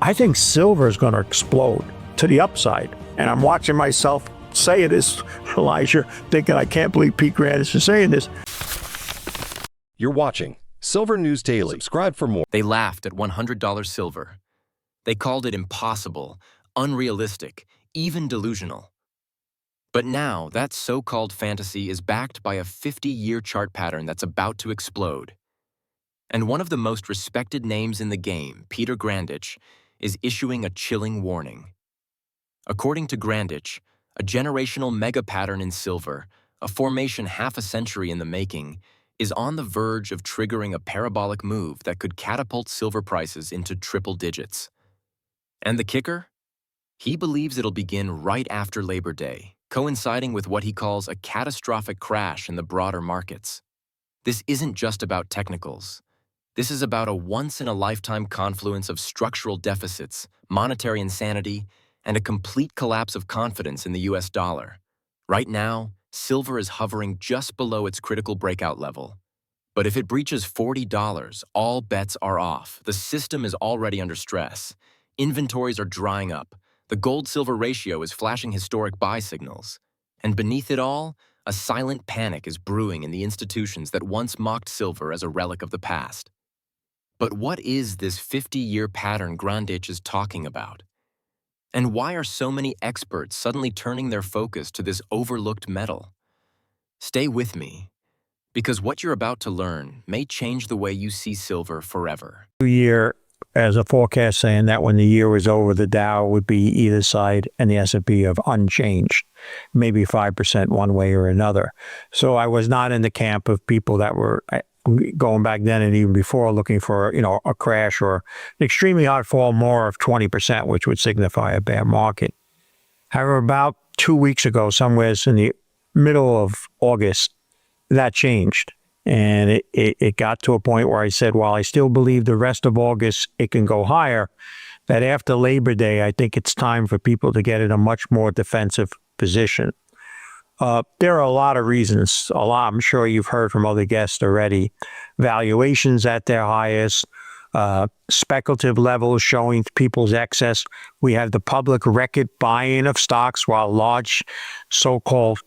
I think silver is going to explode to the upside. And I'm watching myself say this, Elijah, thinking I can't believe Pete Granditch is saying this. You're watching Silver News Daily. Subscribe for more. They laughed at $100 silver. They called it impossible, unrealistic, even delusional. But now, that so-called fantasy is backed by a 50-year chart pattern that's about to explode. And one of the most respected names in the game, Peter Granditch, is issuing a chilling warning. According to Granditch, a generational mega pattern in silver, a formation half a century in the making, is on the verge of triggering a parabolic move that could catapult silver prices into triple digits. And the kicker? He believes it'll begin right after Labor Day, coinciding with what he calls a catastrophic crash in the broader markets. This isn't just about technicals. This is about a once-in-a-lifetime confluence of structural deficits, monetary insanity, and a complete collapse of confidence in the US dollar. Right now, silver is hovering just below its critical breakout level. But if it breaches $40, all bets are off. The system is already under stress. Inventories are drying up. The gold-silver ratio is flashing historic buy signals. And beneath it all, a silent panic is brewing in the institutions that once mocked silver as a relic of the past. But what is this 50-year pattern Granditch is talking about? And why are so many experts suddenly turning their focus to this overlooked metal? Stay with me, because what you're about to learn may change the way you see silver forever. Year as a forecast saying that when the year was over, the Dow would be either side and the S&P of unchanged, maybe 5% one way or another. So I was not in the camp of people that were going back then and even before looking for, a crash or an extremely hard fall more of 20%, which would signify a bear market. However, about 2 weeks ago, somewhere in the middle of August, that changed. And it got to a point where I said, while I still believe the rest of August it can go higher, that after Labor Day, I think it's time for people to get in a much more defensive position. There are a lot of reasons. I'm sure you've heard from other guests already. Valuations at their highest, speculative levels showing people's excess. We have the public record buying of stocks, while large so-called,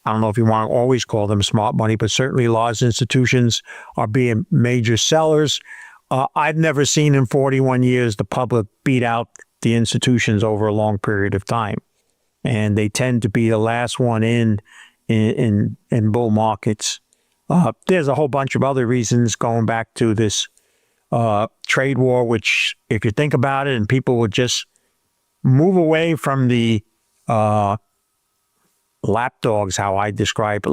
I don't know if you want to always call them smart money, but certainly large institutions are being major sellers. I've never seen in 41 years the public beat out the institutions over a long period of time. And they tend to be the last one in bull markets. There's a whole bunch of other reasons going back to this trade war, which, if you think about it, and people would just move away from the lapdogs, how I describe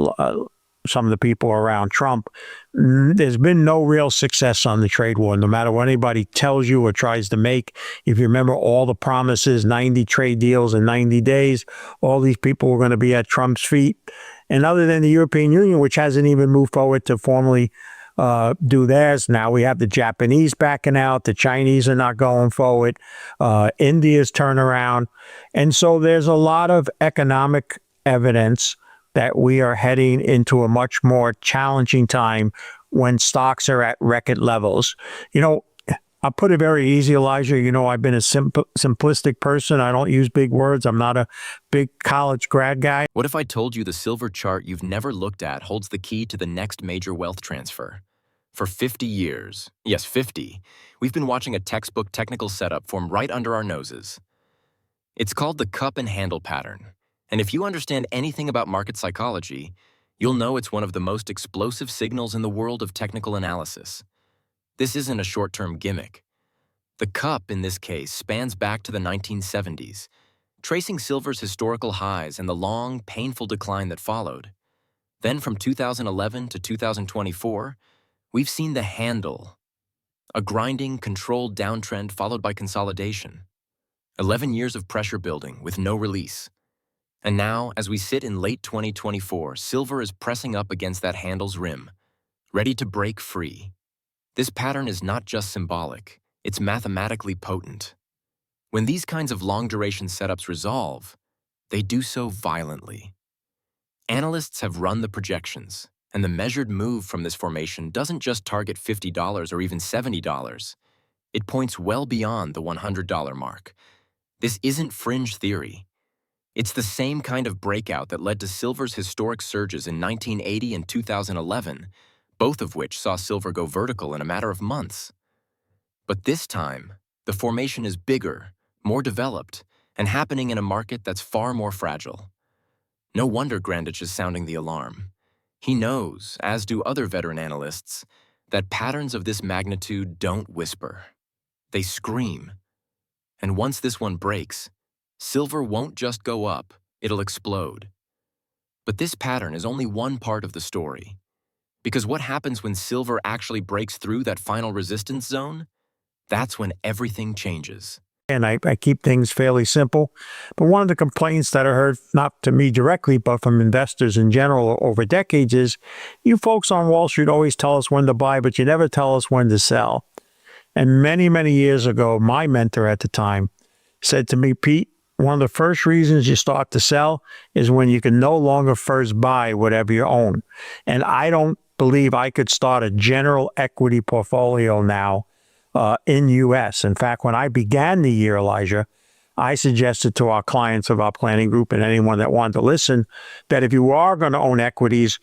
some of the people around Trump, there's been no real success on the trade war, no matter what anybody tells you or tries to make. If you remember all the promises, 90 trade deals in 90 days, all these people were going to be at Trump's feet. And other than the European Union, which hasn't even moved forward to formally do theirs, now we have the Japanese backing out, the Chinese are not going forward, India's turnaround. And so there's a lot of economic evidence that we are heading into a much more challenging time when stocks are at record levels. I'll put it very easy, Elijah. I've been a simplistic person. I don't use big words. I'm not a big college grad guy. What if I told you the silver chart you've never looked at holds the key to the next major wealth transfer? For 50 years, yes, 50, we've been watching a textbook technical setup form right under our noses. It's called the cup and handle pattern. And if you understand anything about market psychology, you'll know it's one of the most explosive signals in the world of technical analysis. This isn't a short-term gimmick. The cup, in this case, spans back to the 1970s, tracing silver's historical highs and the long, painful decline that followed. Then from 2011 to 2024, we've seen the handle, a grinding, controlled downtrend followed by consolidation. 11 years of pressure building with no release. And now, as we sit in late 2024, silver is pressing up against that handle's rim, ready to break free. This pattern is not just symbolic, it's mathematically potent. When these kinds of long-duration setups resolve, they do so violently. Analysts have run the projections, and the measured move from this formation doesn't just target $50 or even $70. It points well beyond the $100 mark. This isn't fringe theory. It's the same kind of breakout that led to silver's historic surges in 1980 and 2011, both of which saw silver go vertical in a matter of months. But this time, the formation is bigger, more developed, and happening in a market that's far more fragile. No wonder Granditch is sounding the alarm. He knows, as do other veteran analysts, that patterns of this magnitude don't whisper. They scream. And once this one breaks, silver won't just go up, it'll explode. But this pattern is only one part of the story. Because what happens when silver actually breaks through that final resistance zone? That's when everything changes. And I keep things fairly simple. But one of the complaints that I heard, not to me directly, but from investors in general over decades is, you folks on Wall Street always tell us when to buy, but you never tell us when to sell. And many, many years ago, my mentor at the time said to me, Pete, one of the first reasons you start to sell is when you can no longer first buy whatever you own. And I don't believe I could start a general equity portfolio now in U.S. In fact, when I began the year, Elijah, I suggested to our clients of our planning group and anyone that wanted to listen that if you are going to own equities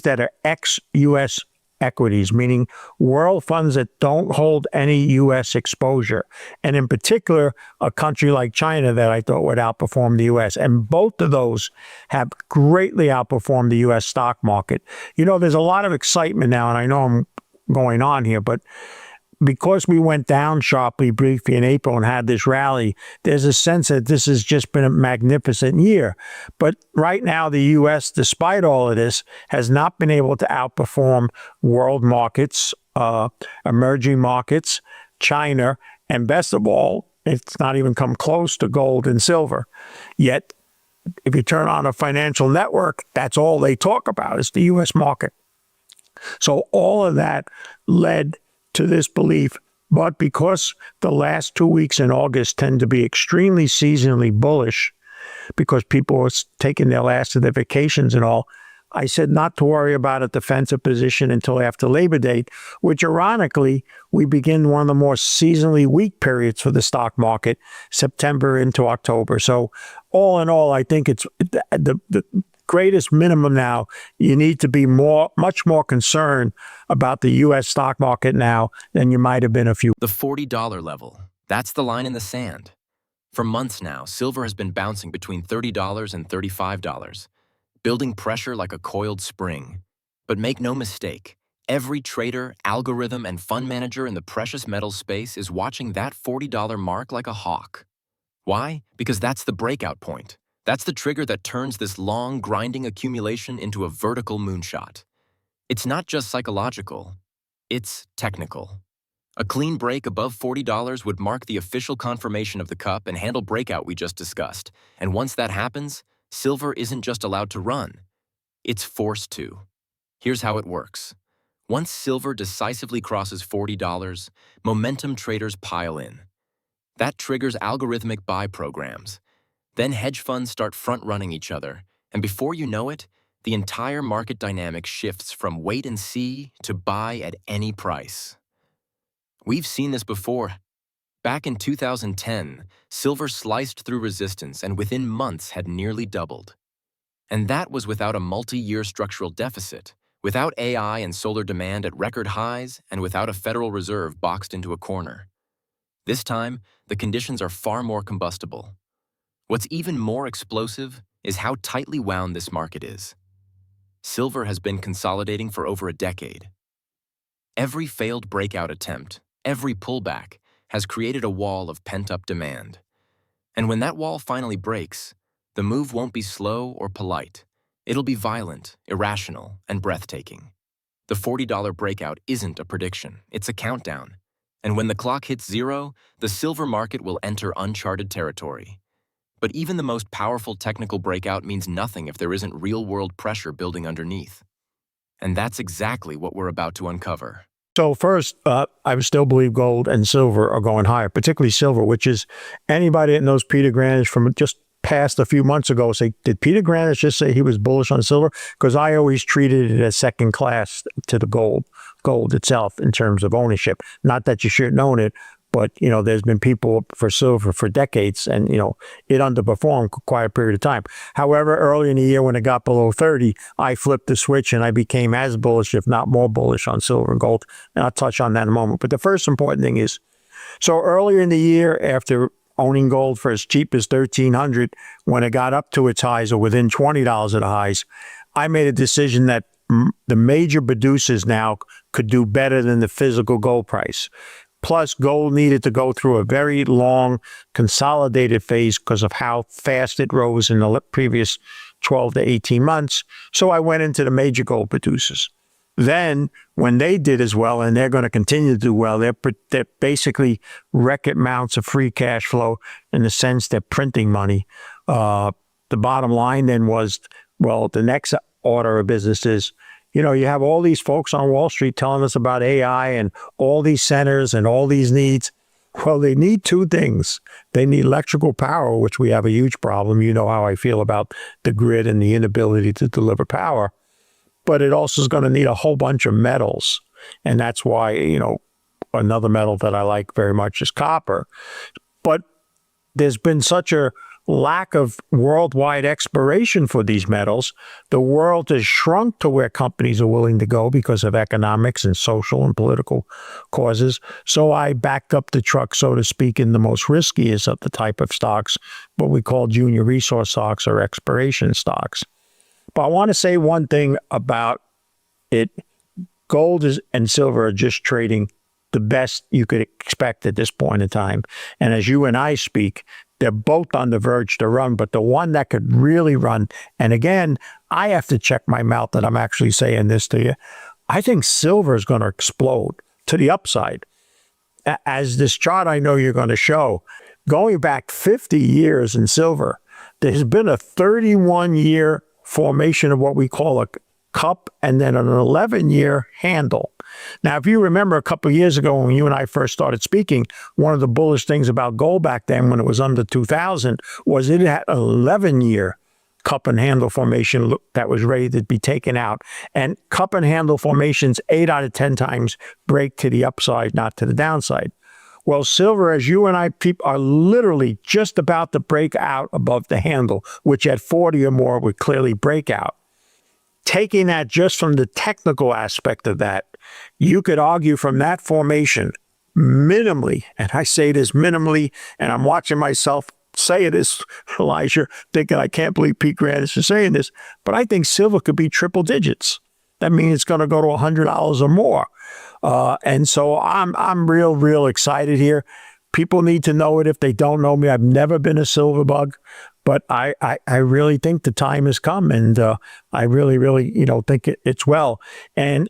that are ex-U.S. equities, meaning world funds that don't hold any U.S. exposure. And in particular, a country like China that I thought would outperform the U.S. And both of those have greatly outperformed the U.S. stock market. You know, there's a lot of excitement now, and I know I'm going on here, but because we went down sharply briefly in April and had this rally, there's a sense that this has just been a magnificent year. But right now, the U.S., despite all of this, has not been able to outperform world markets, emerging markets, China, and best of all, it's not even come close to gold and silver. Yet, if you turn on a financial network, that's all they talk about is the U.S. market. So all of that led to this belief, but because the last 2 weeks in August tend to be extremely seasonally bullish because people are taking their last of their vacations and all, I said not to worry about a defensive position until after Labor Day, which ironically, we begin one of the more seasonally weak periods for the stock market, September into October. So all in all, I think it's the greatest minimum now, you need to be much more concerned about the U.S. stock market now than you might have been a few. The $40 level, that's the line in the sand. For months now, silver has been bouncing between $30 and $35, building pressure like a coiled spring. But make no mistake, every trader, algorithm, and fund manager in the precious metals space is watching that $40 mark like a hawk. Why? Because that's the breakout point. That's the trigger that turns this long, grinding accumulation into a vertical moonshot. It's not just psychological, it's technical. A clean break above $40 would mark the official confirmation of the cup and handle breakout we just discussed. And once that happens, silver isn't just allowed to run, it's forced to. Here's how it works. Once silver decisively crosses $40, momentum traders pile in. That triggers algorithmic buy programs. Then hedge funds start front-running each other, and before you know it, the entire market dynamic shifts from wait and see to buy at any price. We've seen this before. Back in 2010, silver sliced through resistance and within months had nearly doubled. And that was without a multi-year structural deficit, without AI and solar demand at record highs, and without a Federal Reserve boxed into a corner. This time, the conditions are far more combustible. What's even more explosive is how tightly wound this market is. Silver has been consolidating for over a decade. Every failed breakout attempt, every pullback, has created a wall of pent-up demand. And when that wall finally breaks, the move won't be slow or polite. It'll be violent, irrational, and breathtaking. The $40 breakout isn't a prediction, it's a countdown. And when the clock hits zero, the silver market will enter uncharted territory. But even the most powerful technical breakout means nothing if there isn't real-world pressure building underneath. And that's exactly what we're about to uncover. So first, I still believe gold and silver are going higher, particularly silver, which is anybody that knows Peter Granditch from just passed a few months ago say, did Peter Granditch just say he was bullish on silver? Because I always treated it as second class to the gold itself in terms of ownership. Not that you shouldn't own it, but, there's been people for silver for decades and, it underperformed quite a period of time. However, early in the year when it got below 30, I flipped the switch and I became as bullish, if not more bullish on silver and gold. And I'll touch on that in a moment. But the first important thing is, so earlier in the year, after owning gold for as cheap as $1,300, when it got up to its highs or within $20 of the highs, I made a decision that the major producers now could do better than the physical gold price. Plus, gold needed to go through a very long consolidated phase because of how fast it rose in the previous 12 to 18 months. So I went into the major gold producers. Then, when they did as well, and they're going to continue to do well, they're basically record amounts of free cash flow in the sense they're printing money. The bottom line then was, well, the next order of business is, you have all these folks on Wall Street telling us about AI and all these centers and all these needs. Well, they need two things. They need electrical power, which we have a huge problem. You know how I feel about the grid and the inability to deliver power. But it also is going to need a whole bunch of metals. And that's why, another metal that I like very much is copper. But there's been such a lack of worldwide exploration for these metals. The world has shrunk to where companies are willing to go because of economics and social and political causes. So I backed up the truck, so to speak, in the most riskiest of the type of stocks, what we call junior resource stocks or exploration stocks. But I want to say one thing about it. Gold and silver are just trading the best you could expect at this point in time. And as you and I speak, they're both on the verge to run, but the one that could really run, and again, I have to check my mouth that I'm actually saying this to you, I think silver is going to explode to the upside. As this chart I know you're going to show, going back 50 years in silver, there's been a 31-year formation of what we call a cup and then an 11-year handle. Now, if you remember a couple of years ago when you and I first started speaking, one of the bullish things about gold back then when it was under 2000 was it had an 11-year cup and handle formation that was ready to be taken out. And cup and handle formations 8 out of 10 times break to the upside, not to the downside. Well, silver, as you and I are literally just about to break out above the handle, which at 40 or more would clearly break out. Taking that just from the technical aspect of that, you could argue from that formation minimally, and I say this minimally, and I'm watching myself say this, Elijah, thinking I can't believe Pete Granditch is saying this, but I think silver could be triple digits. That means it's going to go to $100 or more. And so I'm real excited here. People need to know it if they don't know me. I've never been a silver bug, but I really think the time has come, and I really think it's well. And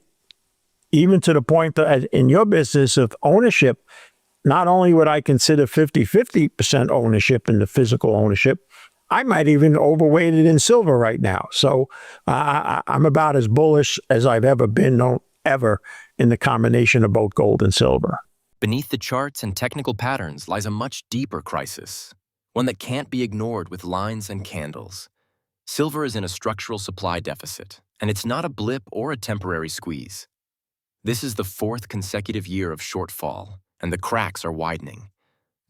even to the point that in your business of ownership, not only would I consider 50% ownership in the physical ownership, I might even overweight it in silver right now. So I'm about as bullish as I've ever been, ever, in the combination of both gold and silver. Beneath the charts and technical patterns lies a much deeper crisis, one that can't be ignored with lines and candles. Silver is in a structural supply deficit, and it's not a blip or a temporary squeeze. This is the 4th consecutive year of shortfall, and the cracks are widening.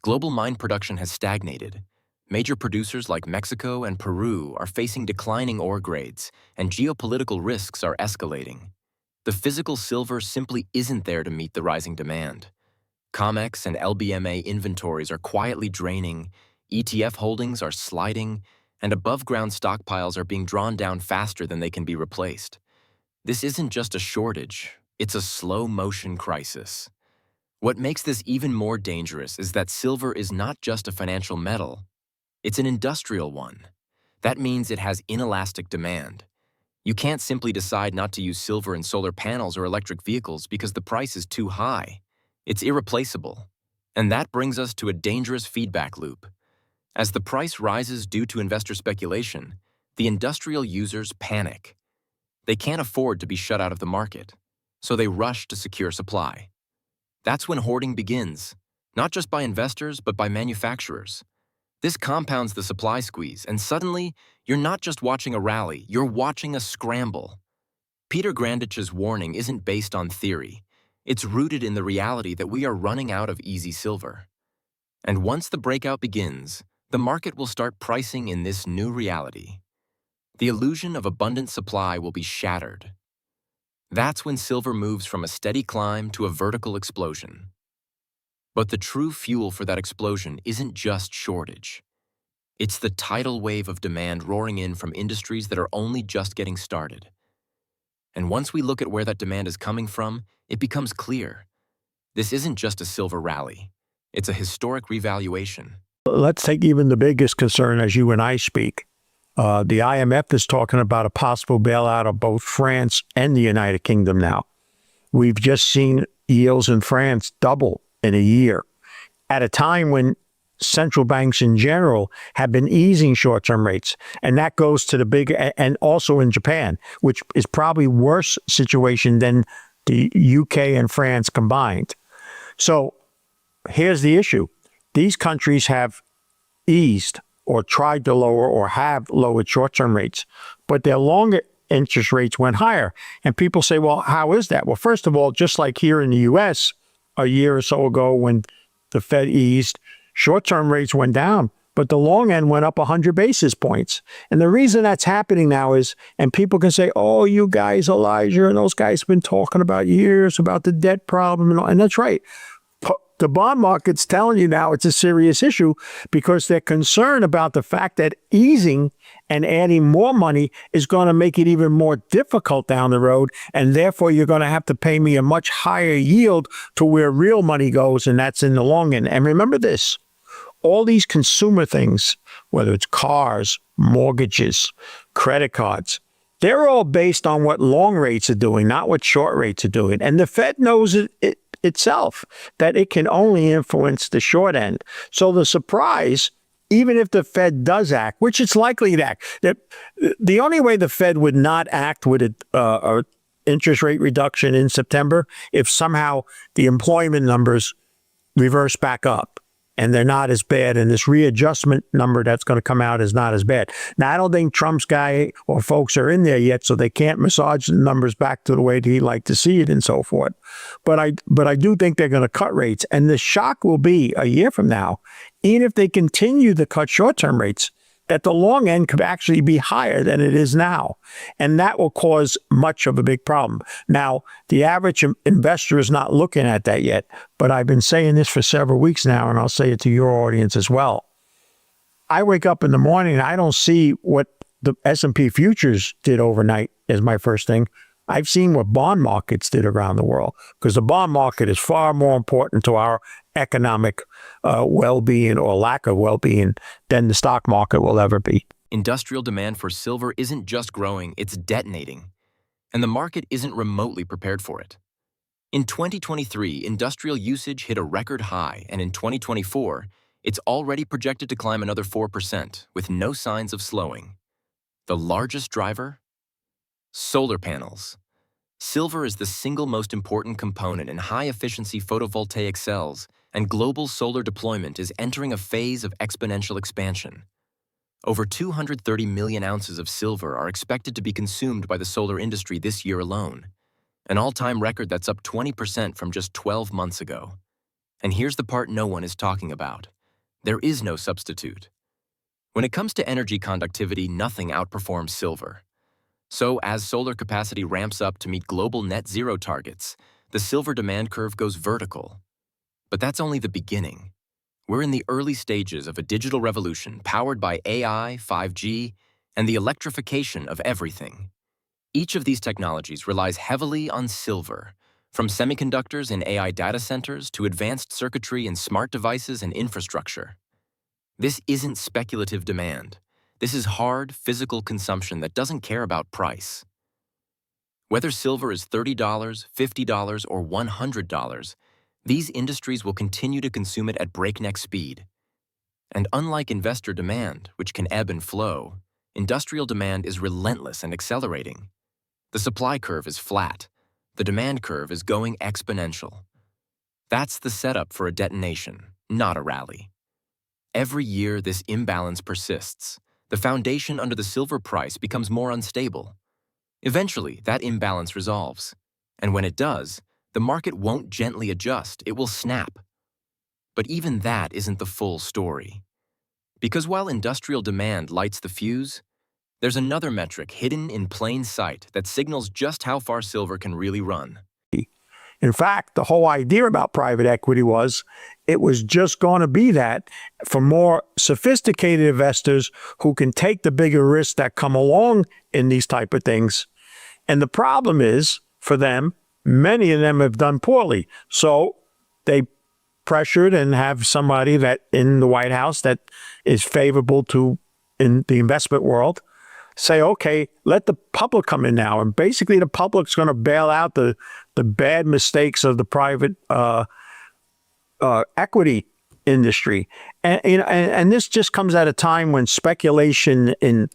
Global mine production has stagnated. Major producers like Mexico and Peru are facing declining ore grades, and geopolitical risks are escalating. The physical silver simply isn't there to meet the rising demand. COMEX and LBMA inventories are quietly draining, ETF holdings are sliding, and above-ground stockpiles are being drawn down faster than they can be replaced. This isn't just a shortage, it's a slow-motion crisis. What makes this even more dangerous is that silver is not just a financial metal, it's an industrial one. That means it has inelastic demand. You can't simply decide not to use silver in solar panels or electric vehicles because the price is too high. It's irreplaceable. And that brings us to a dangerous feedback loop. As the price rises due to investor speculation, the industrial users panic. They can't afford to be shut out of the market, so they rush to secure supply. That's when hoarding begins, not just by investors, but by manufacturers. This compounds the supply squeeze, and suddenly, you're not just watching a rally, you're watching a scramble. Peter Granditch's warning isn't based on theory. It's rooted in the reality that we are running out of easy silver. And once the breakout begins, the market will start pricing in this new reality. The illusion of abundant supply will be shattered. That's when silver moves from a steady climb to a vertical explosion. But the true fuel for that explosion isn't just shortage. It's the tidal wave of demand roaring in from industries that are only just getting started. And once we look at where that demand is coming from, it becomes clear. This isn't just a silver rally. It's a historic revaluation. Let's take even the biggest concern as you and I speak. The IMF is talking about a possible bailout of both France and the United Kingdom now. We've just seen yields in France double in a year at a time when central banks in general have been easing short-term rates. And that goes to the big, and also in Japan, which is probably worse situation than the UK and France combined. So here's the issue. These countries have eased or tried to lower or have lowered short-term rates, but their longer interest rates went higher. And people say, well, how is that? Well, first of all, just like here in the US a year or so ago when the Fed eased, short-term rates went down, but the long end went up 100 basis points. And the reason that's happening now is, and people can say, oh, you guys, Elijah, and those guys have been talking about years about the debt problem, and that's right. The bond market's telling you now it's a serious issue because they're concerned about the fact that easing and adding more money is going to make it even more difficult down the road. And therefore, you're going to have to pay me a much higher yield to where real money goes, and that's in the long end. And remember this, all these consumer things, whether it's cars, mortgages, credit cards, they're all based on what long rates are doing, not what short rates are doing. And the Fed knows it itself, that it can only influence the short end. So the surprise, even if the Fed does act, which it's likely to act, that the only way the Fed would not act with an interest rate reduction in September, if somehow the employment numbers reverse back up and they're not as bad, and this readjustment number that's going to come out is not as bad. Now, I don't think Trump's guy or folks are in there yet, so they can't massage the numbers back to the way that he'd like to see it and so forth. But I do think they're going to cut rates. And the shock will be a year from now, even if they continue to cut short-term rates, that the long end could actually be higher than it is now. And that will cause much of a big problem. Now, the average investor is not looking at that yet, but I've been saying this for several weeks now, and I'll say it to your audience as well. I wake up in the morning and I don't see what the S&P futures did overnight as my first thing. I've seen what bond markets did around the world, because the bond market is far more important to our economic well-being or lack of well-being than the stock market will ever be. Industrial demand for silver isn't just growing, it's detonating. And the market isn't remotely prepared for it. In 2023, industrial usage hit a record high, and in 2024, it's already projected to climb another 4%, with no signs of slowing. The largest driver? Solar panels. Silver is the single most important component in high-efficiency photovoltaic cells, and global solar deployment is entering a phase of exponential expansion. Over 230 million ounces of silver are expected to be consumed by the solar industry this year alone, an all-time record that's up 20% from just 12 months ago. And here's the part no one is talking about. There is no substitute. When it comes to energy conductivity, nothing outperforms silver. So as solar capacity ramps up to meet global net zero targets, the silver demand curve goes vertical. But that's only the beginning. We're in the early stages of a digital revolution powered by AI, 5G, and the electrification of everything. Each of these technologies relies heavily on silver, from semiconductors in AI data centers to advanced circuitry in smart devices and infrastructure. This isn't speculative demand. This is hard, physical consumption that doesn't care about price. Whether silver is $30, $50, or $100, these industries will continue to consume it at breakneck speed. And unlike investor demand, which can ebb and flow, industrial demand is relentless and accelerating. The supply curve is flat. The demand curve is going exponential. That's the setup for a detonation, not a rally. Every year, this imbalance persists. The foundation under the silver price becomes more unstable. Eventually, that imbalance resolves. And when it does, the market won't gently adjust, it will snap. But even that isn't the full story. Because while industrial demand lights the fuse, there's another metric hidden in plain sight that signals just how far silver can really run. In fact, the whole idea about private equity was it was just going to be that for more sophisticated investors who can take the bigger risks that come along in these type of things. And the problem is, for them, many of them have done poorly. So they pressured and have somebody that in the White House that is favorable to in the investment world say, okay, let the public come in now. And basically the public's going to bail out the bad mistakes of the private equity industry. And, you know, and this just comes at a time when speculation in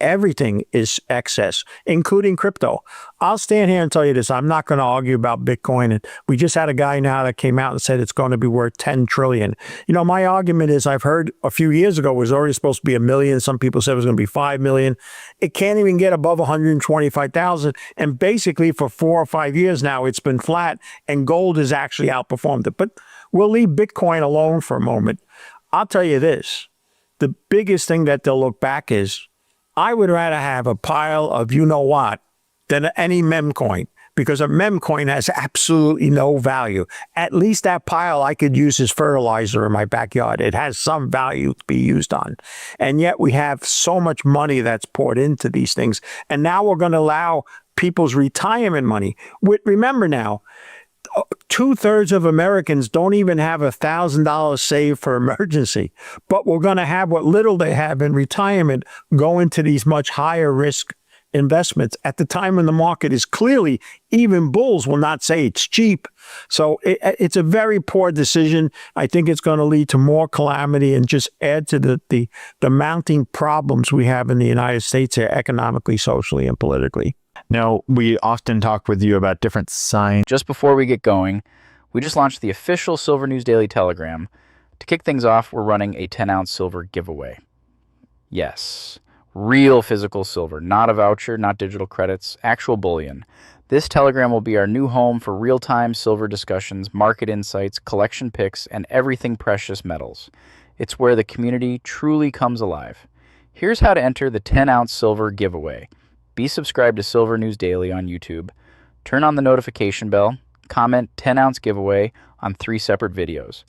everything is excess, including crypto. I'll stand here and tell you this. I'm not going to argue about Bitcoin. And we just had a guy now that came out and said it's going to be worth 10 trillion. You know, my argument is I've heard a few years ago it was already supposed to be 1 million. Some people said it was going to be 5 million. It can't even get above 125,000. And basically for 4 or 5 years now, it's been flat and gold has actually outperformed it. But we'll leave Bitcoin alone for a moment. I'll tell you this. The biggest thing that they'll look back is I would rather have a pile of you-know-what than any meme coin, because a meme coin has absolutely no value. At least that pile I could use as fertilizer in my backyard. It has some value to be used on. And yet we have so much money that's poured into these things. And now we're going to allow people's retirement money. Remember now, 2/3 of Americans don't even have $1,000 saved for emergency, but we're going to have what little they have in retirement go into these much higher risk investments at the time when the market is clearly, even bulls will not say it's cheap. So it's a very poor decision. I think it's going to lead to more calamity and just add to the mounting problems we have in the United States here, economically, socially, and politically. Now, we often talk with you about different signs. Just before we get going, we just launched the official Silver News Daily Telegram. To kick things off, we're running a 10-ounce silver giveaway. Yes, real physical silver, not a voucher, not digital credits, actual bullion. This Telegram will be our new home for real-time silver discussions, market insights, collection picks, and everything precious metals. It's where the community truly comes alive. Here's how to enter the 10-ounce silver giveaway. Be subscribed to Silver News Daily on YouTube. Turn on the notification bell. Comment 10-ounce giveaway on 3 separate videos.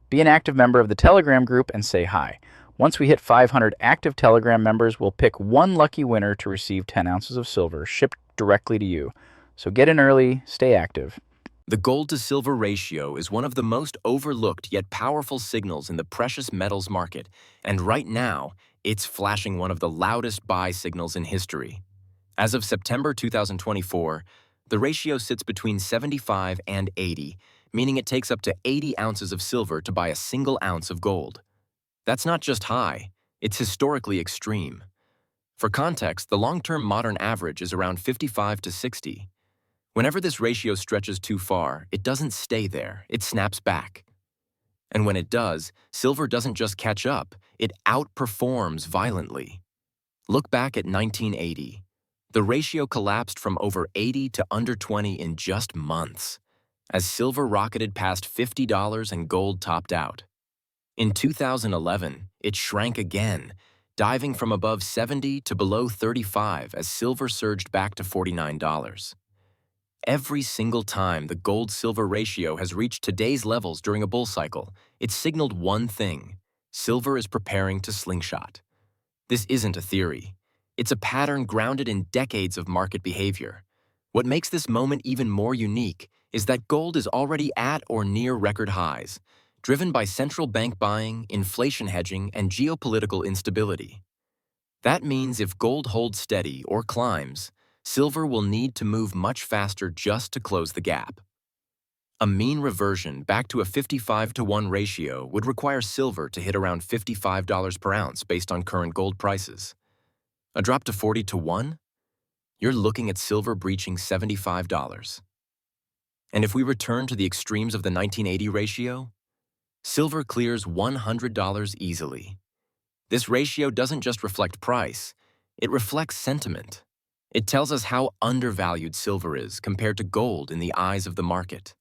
Be an active member of the Telegram group and say hi. Once we hit 500 active Telegram members, we'll pick one lucky winner to receive 10 ounces of silver shipped directly to you. So get in early, stay active. The gold-to-silver ratio is one of the most overlooked yet powerful signals in the precious metals market, and right now, it's flashing one of the loudest buy signals in history. As of September 2024, the ratio sits between 75 and 80, meaning it takes up to 80 ounces of silver to buy a single ounce of gold. That's not just high, it's historically extreme. For context, the long-term modern average is around 55 to 60. Whenever this ratio stretches too far, it doesn't stay there, it snaps back. And when it does, silver doesn't just catch up, it outperforms violently. Look back at 1980. The ratio collapsed from over 80 to under 20 in just months, as silver rocketed past $50 and gold topped out. In 2011, it shrank again, diving from above 70 to below 35 as silver surged back to $49. Every single time the gold-silver ratio has reached today's levels during a bull cycle, it's signaled one thing: silver is preparing to slingshot. This isn't a theory. It's a pattern grounded in decades of market behavior. What makes this moment even more unique is that gold is already at or near record highs, driven by central bank buying, inflation hedging, and geopolitical instability. That means if gold holds steady or climbs, silver will need to move much faster just to close the gap. A mean reversion back to a 55-to-1 ratio would require silver to hit around $55 per ounce based on current gold prices. A drop to 40-to-1? You're looking at silver breaching $75. And if we return to the extremes of the 1980 ratio, silver clears $100 easily. This ratio doesn't just reflect price, it reflects sentiment. It tells us how undervalued silver is compared to gold in the eyes of the market.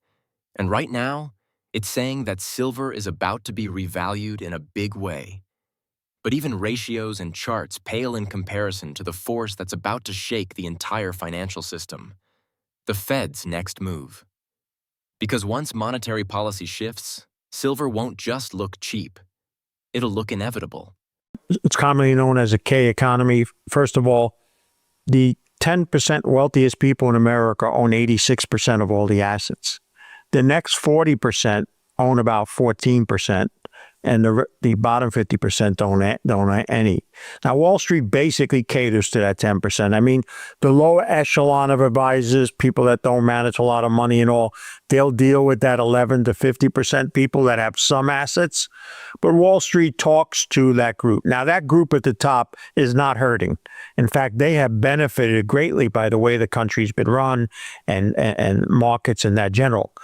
And right now, it's saying that silver is about to be revalued in a big way. But even ratios and charts pale in comparison to the force that's about to shake the entire financial system: the Fed's next move. Because once monetary policy shifts, silver won't just look cheap. It'll look inevitable. It's commonly known as a K economy. First of all, the 10% wealthiest people in America own 86% of all the assets. The next 40% own about 14%, and the bottom 50% don't own any. Now, Wall Street basically caters to that 10%. I mean, the lower echelon of advisors, people that don't manage a lot of money and all, they'll deal with that 11 to 50% people that have some assets. But Wall Street talks to that group. Now, that group at the top is not hurting. In fact, they have benefited greatly by the way the country's been run and markets in that general.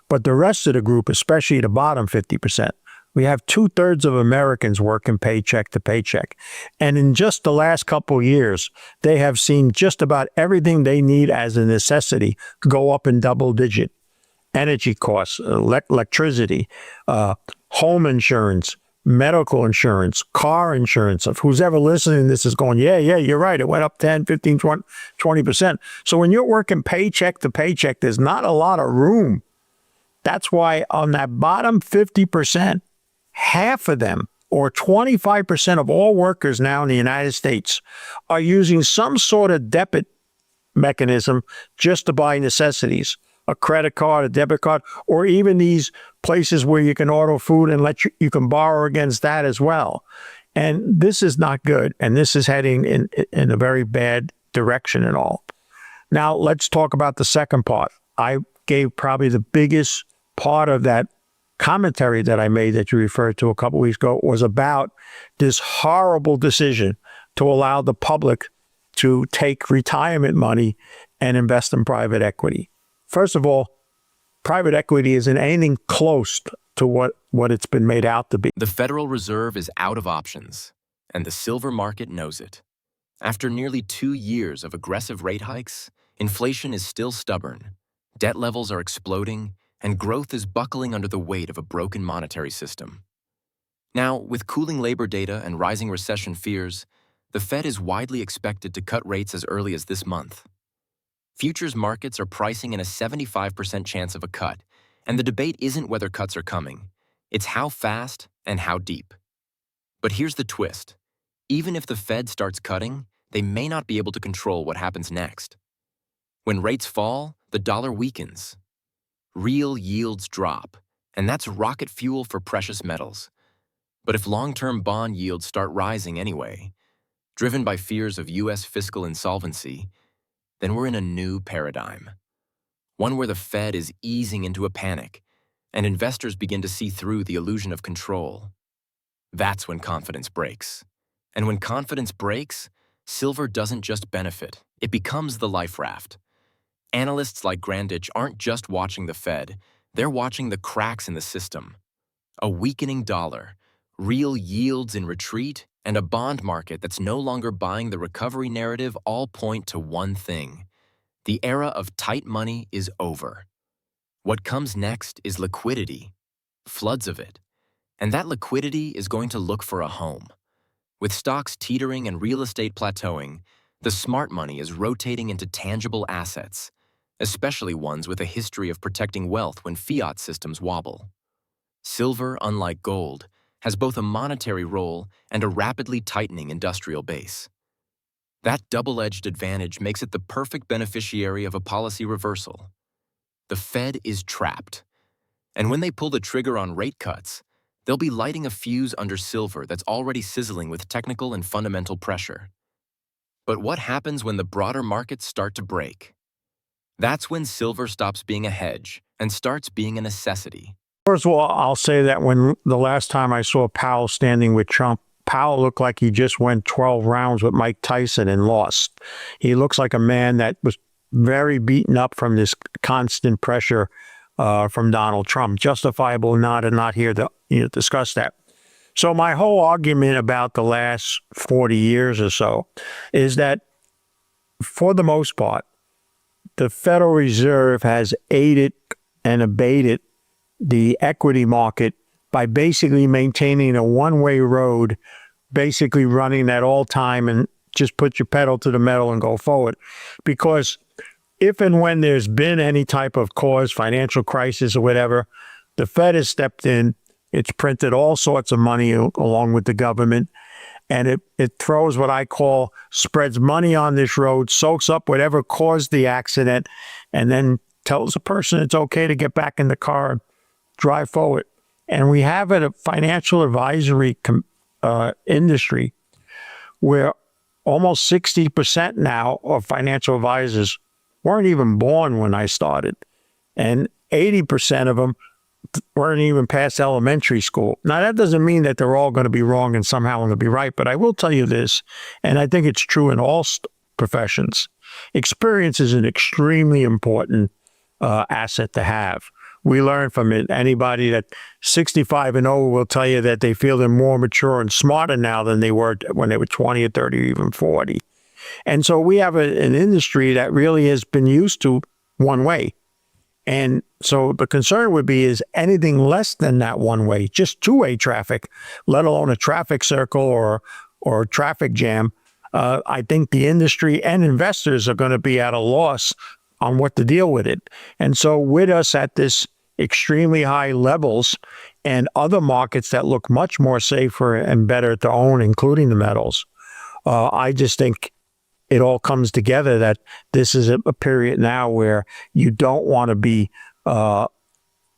But the rest of the group, especially the bottom 50%, we have 2/3 of Americans working paycheck to paycheck. And in just the last couple of years, they have seen just about everything they need as a necessity go up in double digit. Energy costs, electricity, home insurance, medical insurance, car insurance. If who's ever listening to this is going, yeah, you're right. It went up 10, 15, 20%. So when you're working paycheck to paycheck, there's not a lot of room. That's why on that bottom 50%, half of them, or 25% of all workers now in the United States, are using some sort of debit mechanism just to buy necessities, a credit card, a debit card, or even these places where you can order food and you can borrow against that as well. And this is not good. And this is heading in a very bad direction and all. Now, let's talk about the second part. I gave probably the biggest part of that commentary that I made that you referred to a couple weeks ago was about this horrible decision to allow the public to take retirement money and invest in private equity. First of all, private equity isn't anything close to what it's been made out to be. The Federal Reserve is out of options, and the silver market knows it. After nearly 2 years of aggressive rate hikes, inflation is still stubborn, debt levels are exploding, and growth is buckling under the weight of a broken monetary system. Now, with cooling labor data and rising recession fears, the Fed is widely expected to cut rates as early as this month. Futures markets are pricing in a 75% chance of a cut, and the debate isn't whether cuts are coming, it's how fast and how deep. But here's the twist. Even if the Fed starts cutting, they may not be able to control what happens next. When rates fall, the dollar weakens. Real yields drop, and that's rocket fuel for precious metals. But if long-term bond yields start rising anyway, driven by fears of U.S. fiscal insolvency, then we're in a new paradigm. One where the Fed is easing into a panic, and investors begin to see through the illusion of control. That's when confidence breaks. And when confidence breaks, silver doesn't just benefit, it becomes the life raft. Analysts like Granditch aren't just watching the Fed, they're watching the cracks in the system. A weakening dollar, real yields in retreat, and a bond market that's no longer buying the recovery narrative all point to one thing. The era of tight money is over. What comes next is liquidity, floods of it. And that liquidity is going to look for a home. With stocks teetering and real estate plateauing, the smart money is rotating into tangible assets, especially ones with a history of protecting wealth when fiat systems wobble. Silver, unlike gold, has both a monetary role and a rapidly tightening industrial base. That double-edged advantage makes it the perfect beneficiary of a policy reversal. The Fed is trapped, and when they pull the trigger on rate cuts, they'll be lighting a fuse under silver that's already sizzling with technical and fundamental pressure. But what happens when the broader markets start to break? That's when silver stops being a hedge and starts being a necessity. First of all, I'll say that when the last time I saw Powell standing with Trump, Powell looked like he just went 12 rounds with Mike Tyson and lost. He looks like a man that was very beaten up from this constant pressure from Donald Trump. Justifiable or not, and not here to discuss that. So my whole argument about the last 40 years or so is that, for the most part, the Federal Reserve has aided and abated the equity market by basically maintaining a one-way road, basically running at all time, and just put your pedal to the metal and go forward. Because if and when there's been any type of cause, financial crisis or whatever, the Fed has stepped in. It's printed all sorts of money along with the government, and it throws what I call, spreads money on this road, soaks up whatever caused the accident, and then tells the person it's okay to get back in the car and drive forward. And we have a financial advisory industry where almost 60% now of financial advisors weren't even born when I started, and 80% of them weren't even past elementary school. Now, that doesn't mean that they're all going to be wrong and somehow going to be right, but I will tell you this, and I think it's true in all professions. Experience is an extremely important asset to have. We learn from it. Anybody that 65 and over will tell you that they feel they're more mature and smarter now than they were when they were 20 or 30 or even 40. And so we have an industry that really has been used to one way. And so the concern would be is anything less than that one way, just two-way traffic, let alone a traffic circle or a traffic jam. I think the industry and investors are going to be at a loss on what to deal with it. And so with us at this extremely high levels and other markets that look much more safer and better to own, including the metals, I just think it all comes together that this is a period now where you don't want to be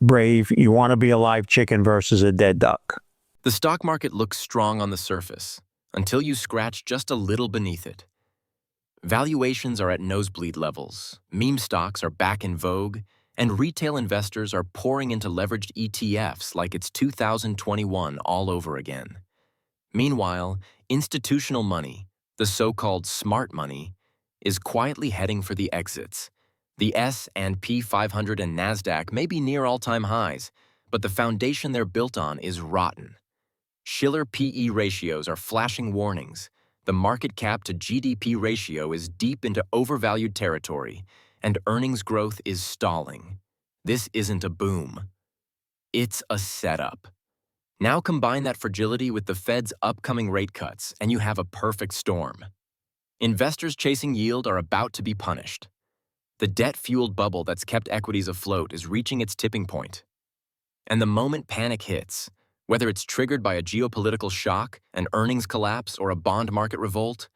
brave. You want to be a live chicken versus a dead duck. The stock market looks strong on the surface until you scratch just a little beneath it. Valuations are at nosebleed levels, meme stocks are back in vogue, and retail investors are pouring into leveraged ETFs like it's 2021 all over again. Meanwhile, institutional money, the so-called smart money, is quietly heading for the exits. The S&P 500 and NASDAQ may be near all-time highs, but the foundation they're built on is rotten. Shiller PE ratios are flashing warnings. The market cap to GDP ratio is deep into overvalued territory, and earnings growth is stalling. This isn't a boom. It's a setup. Now combine that fragility with the Fed's upcoming rate cuts, and you have a perfect storm. Investors chasing yield are about to be punished. The debt-fueled bubble that's kept equities afloat is reaching its tipping point. And the moment panic hits, whether it's triggered by a geopolitical shock, an earnings collapse, or a bond market revolt,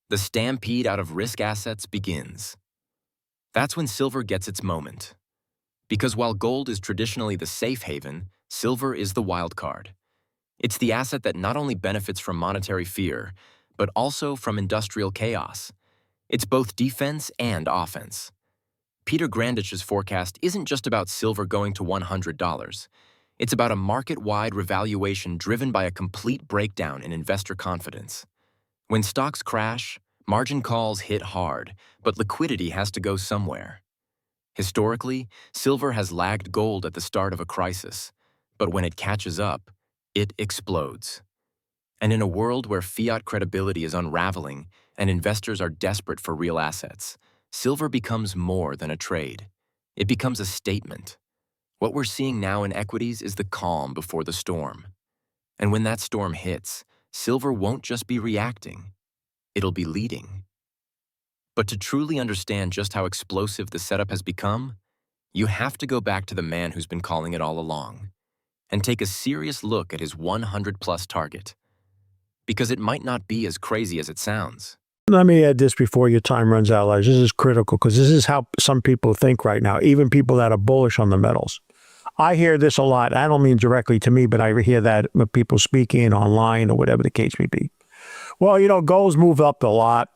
the stampede out of risk assets begins. That's when silver gets its moment. Because while gold is traditionally the safe haven, silver is the wild card. It's the asset that not only benefits from monetary fear, but also from industrial chaos. It's both defense and offense. Peter Granditch's forecast isn't just about silver going to $100. It's about a market-wide revaluation driven by a complete breakdown in investor confidence. When stocks crash, margin calls hit hard, but liquidity has to go somewhere. Historically, silver has lagged gold at the start of a crisis, but when it catches up, it explodes. And in a world where fiat credibility is unraveling and investors are desperate for real assets, silver becomes more than a trade. It becomes a statement. What we're seeing now in equities is the calm before the storm. And when that storm hits, silver won't just be reacting, it'll be leading. But to truly understand just how explosive the setup has become, you have to go back to the man who's been calling it all along and take a serious look at his 100-plus target. Because it might not be as crazy as it sounds. Let me add this before your time runs out, Elijah. This is critical because this is how some people think right now, even people that are bullish on the metals. I hear this a lot. I don't mean directly to me, but I hear that with people speaking online or whatever the case may be. Well, gold's moved up a lot.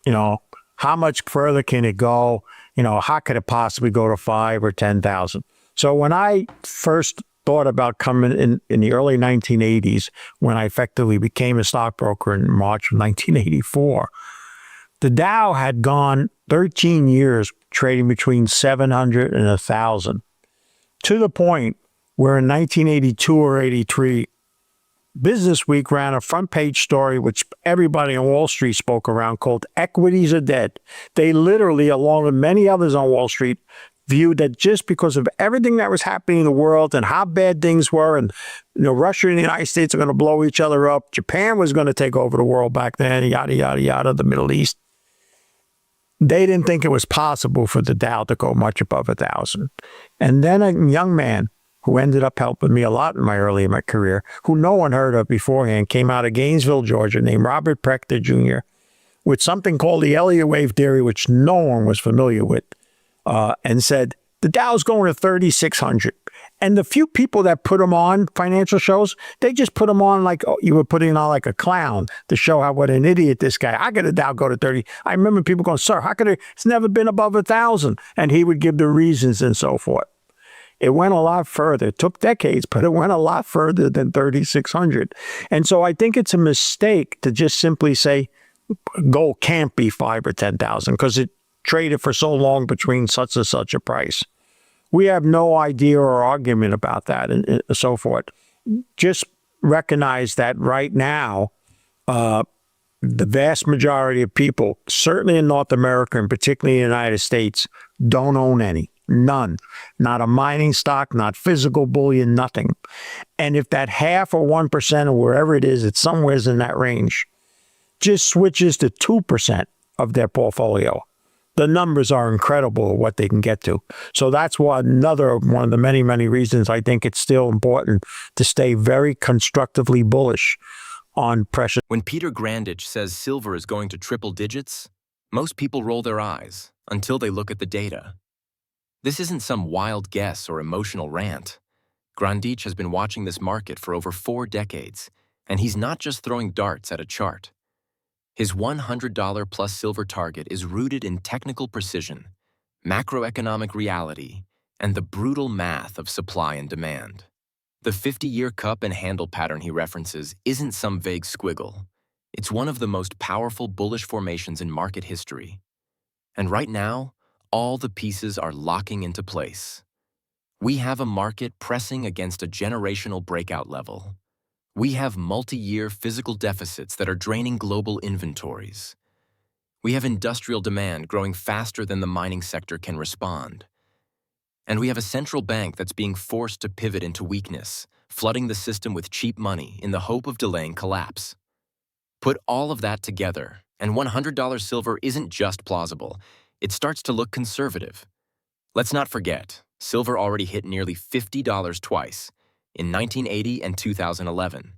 How much further can it go? How could it possibly go to 5 or 10,000? So when I first thought about coming in the early 1980s, when I effectively became a stockbroker in March of 1984, the Dow had gone 13 years trading between 700 and 1,000. to the point where in 1982 or 83, Business Week ran a front page story, which everybody on Wall Street spoke around, called Equities Are Dead. They literally, along with many others on Wall Street, viewed that just because of everything that was happening in the world and how bad things were, and Russia and the United States are going to blow each other up, Japan was going to take over the world back then, yada, yada, yada, the Middle East. They didn't think it was possible for the Dow to go much above 1,000. And then a young man who ended up helping me a lot early in my career, who no one heard of beforehand, came out of Gainesville, Georgia, named Robert Prechter Jr., with something called the Elliott wave theory, which no one was familiar with, and said, the Dow's going to 3,600. And the few people that put them on financial shows, they just put them on like you were putting on like a clown to show how what an idiot this guy. I got a Dow go to 30. I remember people going, sir, how could it's never been above 1,000? And he would give the reasons and so forth. It went a lot further. It took decades, but it went a lot further than 3,600. And so I think it's a mistake to just simply say gold can't be 5,000 or 10,000 because it traded for so long between such and such a price. We have no idea or argument about that and so forth. Just recognize that right now, the vast majority of people, certainly in North America and particularly in the United States, don't own any. None. Not a mining stock, not physical bullion, nothing. And if that 0.5% or 1% or wherever it is, it's somewhere in that range, just switches to 2% of their portfolio, the numbers are incredible what they can get to. So that's one of the many, many reasons I think it's still important to stay very constructively bullish on precious. When Peter Granditch says silver is going to triple digits, most people roll their eyes until they look at the data. This isn't some wild guess or emotional rant. Granditch has been watching this market for over 4 decades, and he's not just throwing darts at a chart. His $100 plus silver target is rooted in technical precision, macroeconomic reality, and the brutal math of supply and demand. The 50-year cup and handle pattern he references isn't some vague squiggle. It's one of the most powerful bullish formations in market history. And right now, all the pieces are locking into place. We have a market pressing against a generational breakout level. We have multi-year physical deficits that are draining global inventories. We have industrial demand growing faster than the mining sector can respond. And we have a central bank that's being forced to pivot into weakness, flooding the system with cheap money in the hope of delaying collapse. Put all of that together, and $100 silver isn't just plausible. It starts to look conservative. Let's not forget, silver already hit nearly $50 twice, in 1980 and 2011.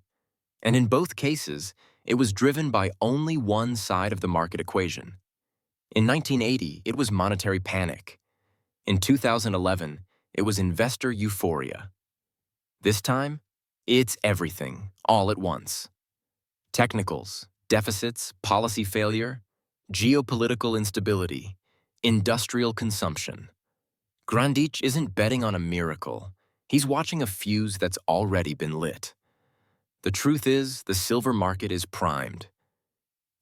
And in both cases, it was driven by only one side of the market equation. In 1980, it was monetary panic. In 2011, it was investor euphoria. This time, it's everything, all at once. Technicals, deficits, policy failure, geopolitical instability, industrial consumption. Granditch isn't betting on a miracle. He's watching a fuse that's already been lit. The truth is, the silver market is primed.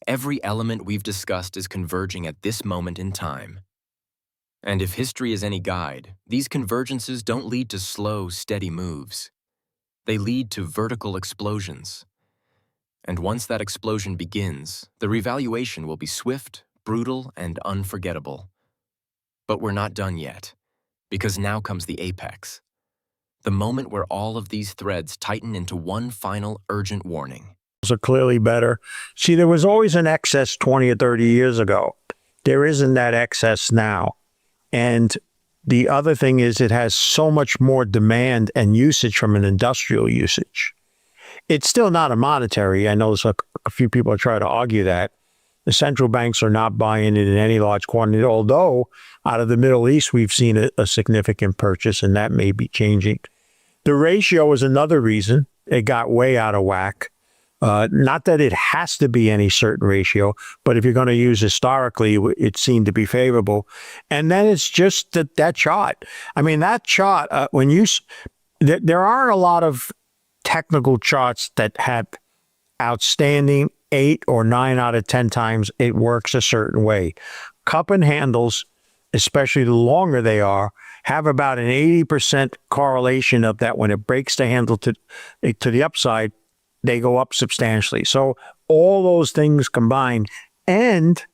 Every element we've discussed is converging at this moment in time. And if history is any guide, these convergences don't lead to slow, steady moves. They lead to vertical explosions. And once that explosion begins, the revaluation will be swift, brutal, and unforgettable. But we're not done yet, because now comes the apex. The moment where all of these threads tighten into one final urgent warning. Are clearly better. See, there was always an excess 20 or 30 years ago. There isn't that excess now. And the other thing is it has so much more demand and usage from an industrial usage. It's still not a monetary. I know a few people try to argue that. The central banks are not buying it in any large quantity, although out of the Middle East, we've seen a significant purchase, and that may be changing. The ratio is another reason it got way out of whack. Not that it has to be any certain ratio, but if you're going to use historically, it seemed to be favorable. And then it's just that chart. I mean, that chart, there aren't a lot of technical charts that have outstanding 8 or 9 out of 10 times it works a certain way. Cup and handles, especially the longer they are, have about an 80% correlation of that when it breaks the handle to the upside, they go up substantially. So all those things combined, and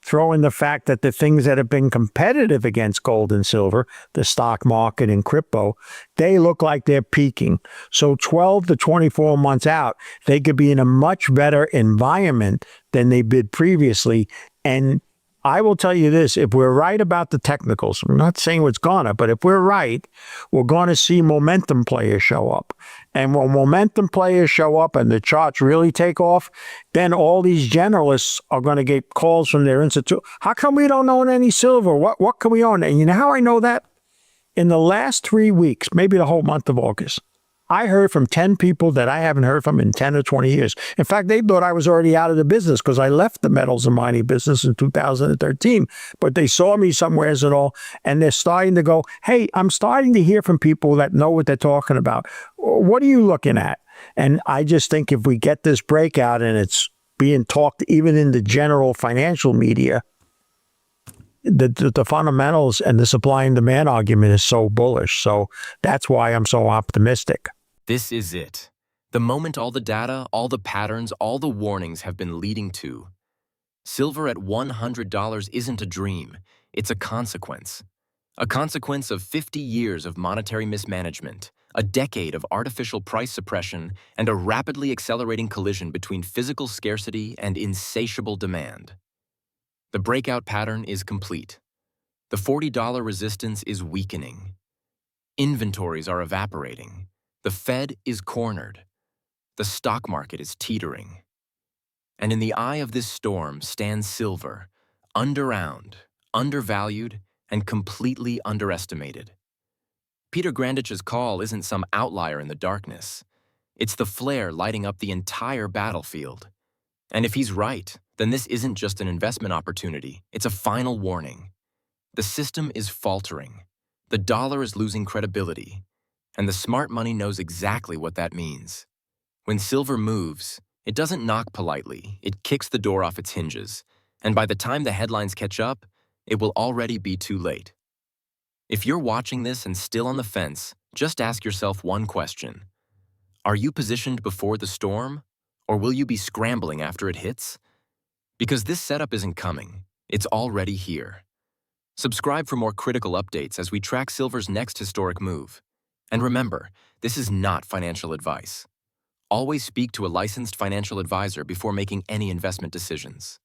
throw in the fact that the things that have been competitive against gold and silver, the stock market and crypto, they look like they're peaking. So 12 to 24 months out, they could be in a much better environment than they did previously. And I will tell you this, if we're right about the technicals, I'm not saying what's gonna, but if we're right, we're going to see momentum players show up. And when momentum players show up and the charts really take off, then all these generalists are going to get calls from their institute. How come we don't own any silver? What can we own? And you know how I know that? In the last 3 weeks, maybe the whole month of August, I heard from 10 people that I haven't heard from in 10 or 20 years. In fact, they thought I was already out of the business because I left the metals and mining business in 2013. But they saw me somewheres and all, and they're starting to go, hey, I'm starting to hear from people that know what they're talking about. What are you looking at? And I just think if we get this breakout and it's being talked even in the general financial media, the fundamentals and the supply and demand argument is so bullish. So that's why I'm so optimistic. This is it. The moment all the data, all the patterns, all the warnings have been leading to. Silver at $100 isn't a dream. It's a consequence. A consequence of 50 years of monetary mismanagement, a decade of artificial price suppression, and a rapidly accelerating collision between physical scarcity and insatiable demand. The breakout pattern is complete. The $40 resistance is weakening. Inventories are evaporating. The Fed is cornered. The stock market is teetering. And in the eye of this storm stands silver, underowned, undervalued, and completely underestimated. Peter Granditch's call isn't some outlier in the darkness. It's the flare lighting up the entire battlefield. And if he's right, then this isn't just an investment opportunity, it's a final warning. The system is faltering. The dollar is losing credibility. And the smart money knows exactly what that means. When silver moves, it doesn't knock politely, it kicks the door off its hinges. And by the time the headlines catch up, it will already be too late. If you're watching this and still on the fence, just ask yourself one question. Are you positioned before the storm, or will you be scrambling after it hits? Because this setup isn't coming, it's already here. Subscribe for more critical updates as we track silver's next historic move. And remember, this is not financial advice. Always speak to a licensed financial advisor before making any investment decisions.